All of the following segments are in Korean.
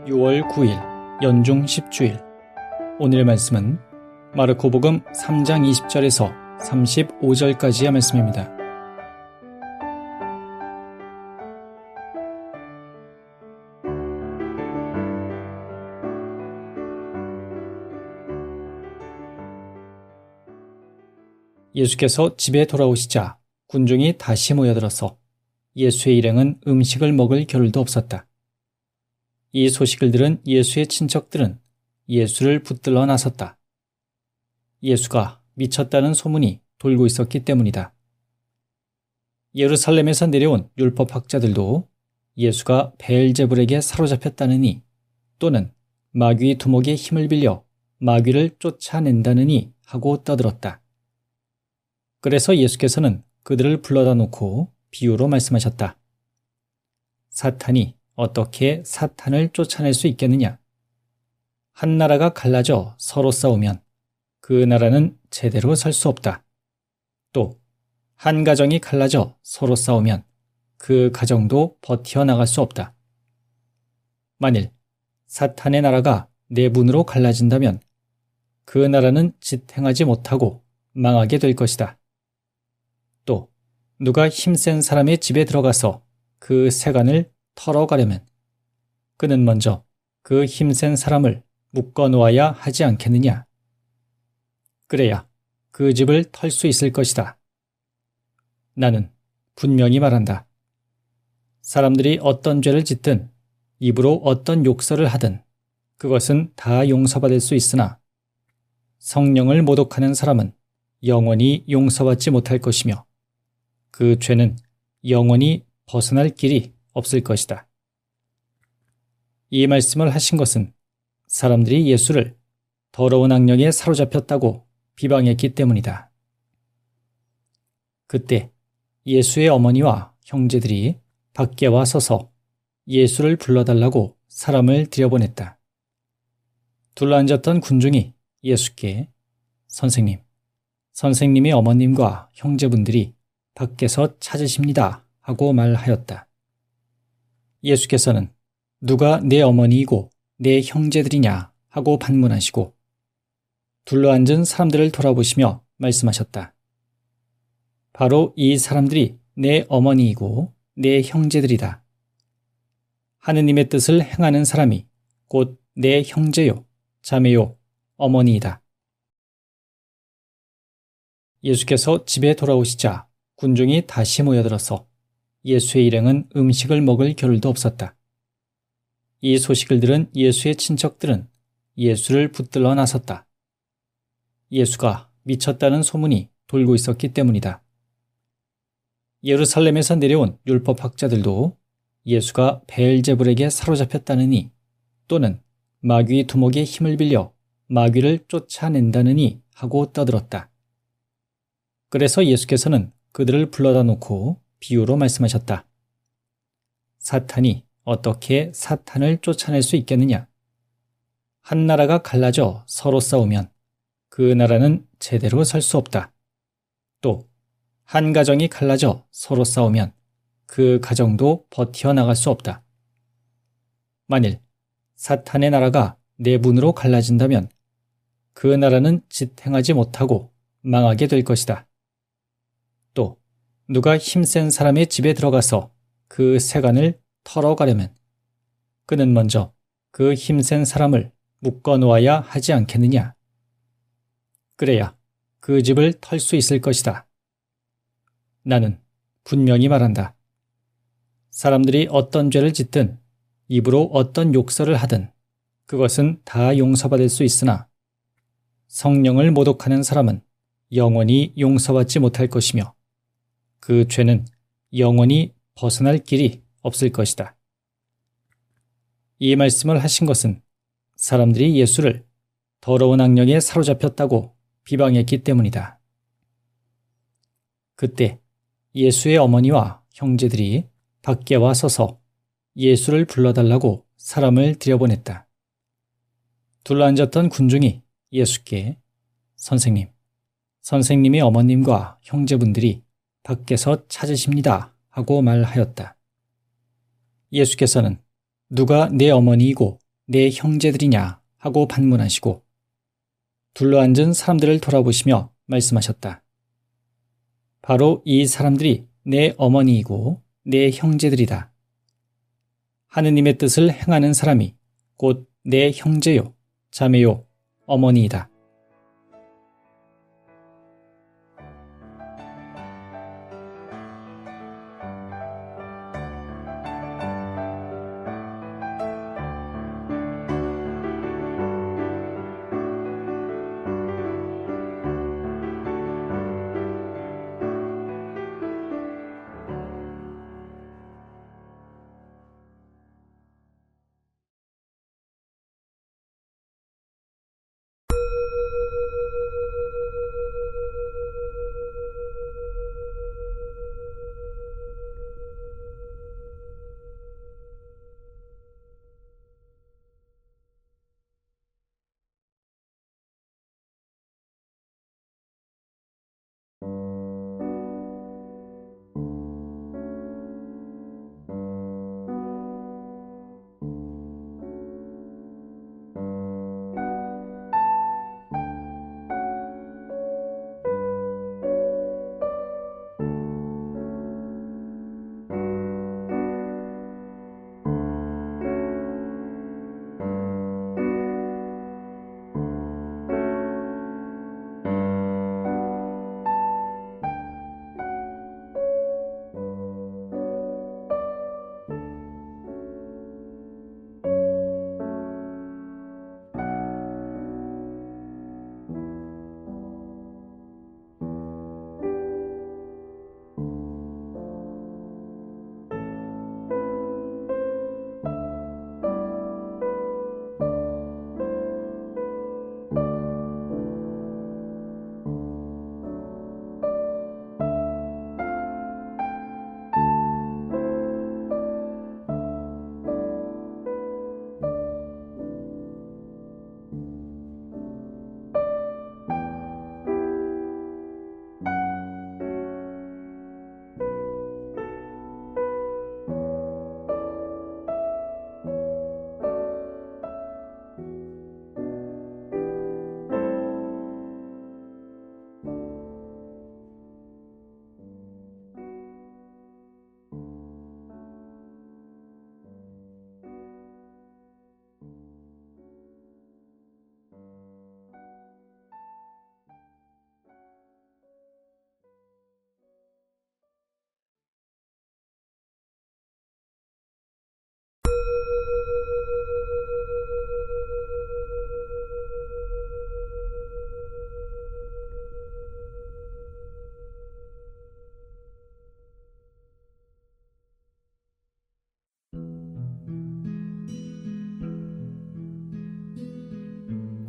6월 9일 연중 10주일. 오늘의 말씀은 마르코복음 3장 20절에서 35절까지의 말씀입니다. 예수께서 집에 돌아오시자 군중이 다시 모여들어서 예수의 일행은 음식을 먹을 겨를도 없었다. 이 소식을 들은 예수의 친척들은 예수를 붙들러 나섰다. 예수가 미쳤다는 소문이 돌고 있었기 때문이다. 예루살렘에서 내려온 율법학자들도 예수가 베엘제불에게 사로잡혔다느니 또는 마귀 두목의 힘을 빌려 마귀를 쫓아낸다느니 하고 떠들었다. 그래서 예수께서는 그들을 불러다 놓고 비유로 말씀하셨다. 사탄이 어떻게 사탄을 쫓아낼 수 있겠느냐? 한 나라가 갈라져 서로 싸우면 그 나라는 제대로 설 수 없다. 또 한 가정이 갈라져 서로 싸우면 그 가정도 버텨나갈 수 없다. 만일 사탄의 나라가 내분으로 갈라진다면 그 나라는 지탱하지 못하고 망하게 될 것이다. 또 누가 힘센 사람의 집에 들어가서 그 세간을 털어가려면 그는 먼저 그 힘센 사람을 묶어 놓아야 하지 않겠느냐? 그래야 그 집을 털 수 있을 것이다. 나는 분명히 말한다. 사람들이 어떤 죄를 짓든 입으로 어떤 욕설을 하든 그것은 다 용서받을 수 있으나 성령을 모독하는 사람은 영원히 용서받지 못할 것이며 그 죄는 영원히 벗어날 길이 없을 것이다. 이 말씀을 하신 것은 사람들이 예수를 더러운 악령에 사로잡혔다고 비방했기 때문이다. 그때 예수의 어머니와 형제들이 밖에 와 서서 예수를 불러달라고 사람을 들여보냈다. 둘러앉았던 군중이 예수께 선생님, 선생님의 어머님과 형제분들이 밖에서 찾으십니다 하고 말하였다. 예수께서는 누가 내 어머니이고 내 형제들이냐 하고 반문하시고 둘러앉은 사람들을 돌아보시며 말씀하셨다. 바로 이 사람들이 내 어머니이고 내 형제들이다. 하느님의 뜻을 행하는 사람이 곧 내 형제요, 자매요, 어머니이다. 예수께서 집에 돌아오시자 군중이 다시 모여들어서 예수의 일행은 음식을 먹을 겨를도 없었다. 이 소식을 들은 예수의 친척들은 예수를 붙들러 나섰다. 예수가 미쳤다는 소문이 돌고 있었기 때문이다. 예루살렘에서 내려온 율법학자들도 예수가 베엘제불에게 사로잡혔다느니 또는 마귀 두목의 힘을 빌려 마귀를 쫓아낸다느니 하고 떠들었다. 그래서 예수께서는 그들을 불러다 놓고 비유로 말씀하셨다. 사탄이 어떻게 사탄을 쫓아낼 수 있겠느냐? 한 나라가 갈라져 서로 싸우면 그 나라는 제대로 설 수 없다. 또 한 가정이 갈라져 서로 싸우면 그 가정도 버텨나갈 수 없다. 만일 사탄의 나라가 내분으로 갈라진다면 그 나라는 지탱하지 못하고 망하게 될 것이다. 또 누가 힘센 사람의 집에 들어가서 그 세간을 털어가려면 그는 먼저 그 힘센 사람을 묶어 놓아야 하지 않겠느냐? 그래야 그 집을 털 수 있을 것이다. 나는 분명히 말한다. 사람들이 어떤 죄를 짓든 입으로 어떤 욕설을 하든 그것은 다 용서받을 수 있으나 성령을 모독하는 사람은 영원히 용서받지 못할 것이며 그 죄는 영원히 벗어날 길이 없을 것이다. 이 말씀을 하신 것은 사람들이 예수를 더러운 악령에 사로잡혔다고 비방했기 때문이다. 그때 예수의 어머니와 형제들이 밖에 와 서서 예수를 불러달라고 사람을 들여보냈다. 둘러앉았던 군중이 예수께 선생님, 선생님의 어머님과 형제분들이 밖에서 찾으십니다 하고 말하였다. 예수께서는 누가 내 어머니이고 내 형제들이냐 하고 반문하시고 둘러앉은 사람들을 돌아보시며 말씀하셨다. 바로 이 사람들이 내 어머니이고 내 형제들이다. 하느님의 뜻을 행하는 사람이 곧 내 형제요, 자매요, 어머니이다.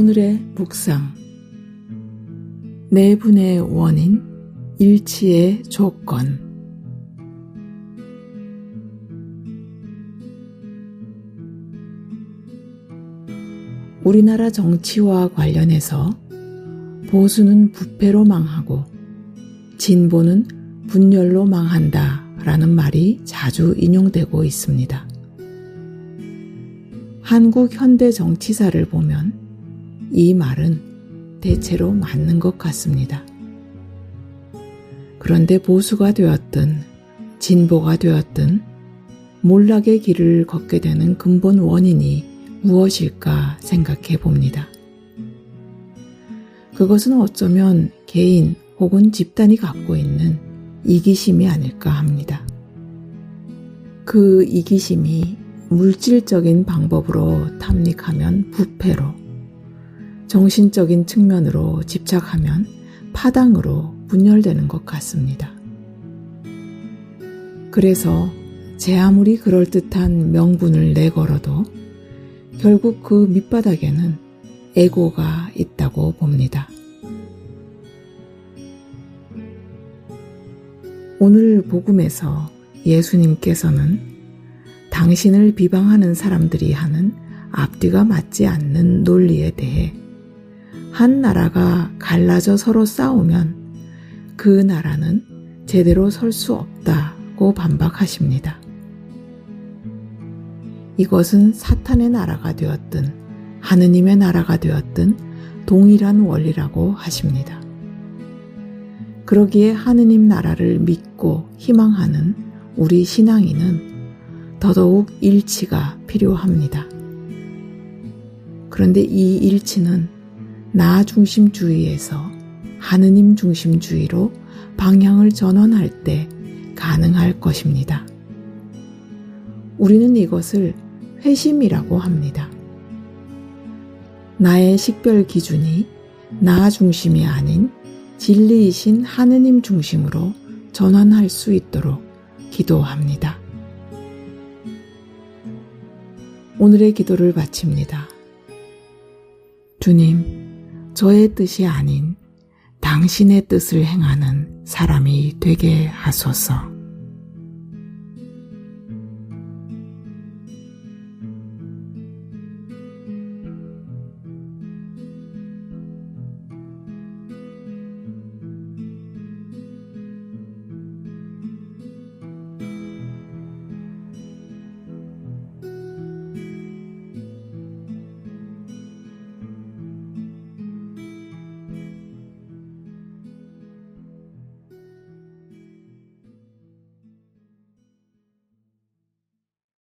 오늘의 묵상. 내분의 원인, 일치의 조건. 우리나라 정치와 관련해서 보수는 부패로 망하고 진보는 분열로 망한다 라는 말이 자주 인용되고 있습니다. 한국 현대 정치사를 보면 이 말은 대체로 맞는 것 같습니다. 그런데 보수가 되었든 진보가 되었든 몰락의 길을 걷게 되는 근본 원인이 무엇일까 생각해 봅니다. 그것은 어쩌면 개인 혹은 집단이 갖고 있는 이기심이 아닐까 합니다. 그 이기심이 물질적인 방법으로 탐닉하면 부패로, 정신적인 측면으로 집착하면 파당으로 분열되는 것 같습니다. 그래서 제 아무리 그럴듯한 명분을 내걸어도 결국 그 밑바닥에는 에고가 있다고 봅니다. 오늘 복음에서 예수님께서는 당신을 비방하는 사람들이 하는 앞뒤가 맞지 않는 논리에 대해 한 나라가 갈라져 서로 싸우면 그 나라는 제대로 설 수 없다고 반박하십니다. 이것은 사탄의 나라가 되었든 하느님의 나라가 되었든 동일한 원리라고 하십니다. 그러기에 하느님 나라를 믿고 희망하는 우리 신앙인은 더더욱 일치가 필요합니다. 그런데 이 일치는 나 중심주의에서 하느님 중심주의로 방향을 전환할 때 가능할 것입니다. 우리는 이것을 회심이라고 합니다. 나의 식별 기준이 나 중심이 아닌 진리이신 하느님 중심으로 전환할 수 있도록 기도합니다. 오늘의 기도를 마칩니다. 주님, 저의 뜻이 아닌 당신의 뜻을 행하는 사람이 되게 하소서.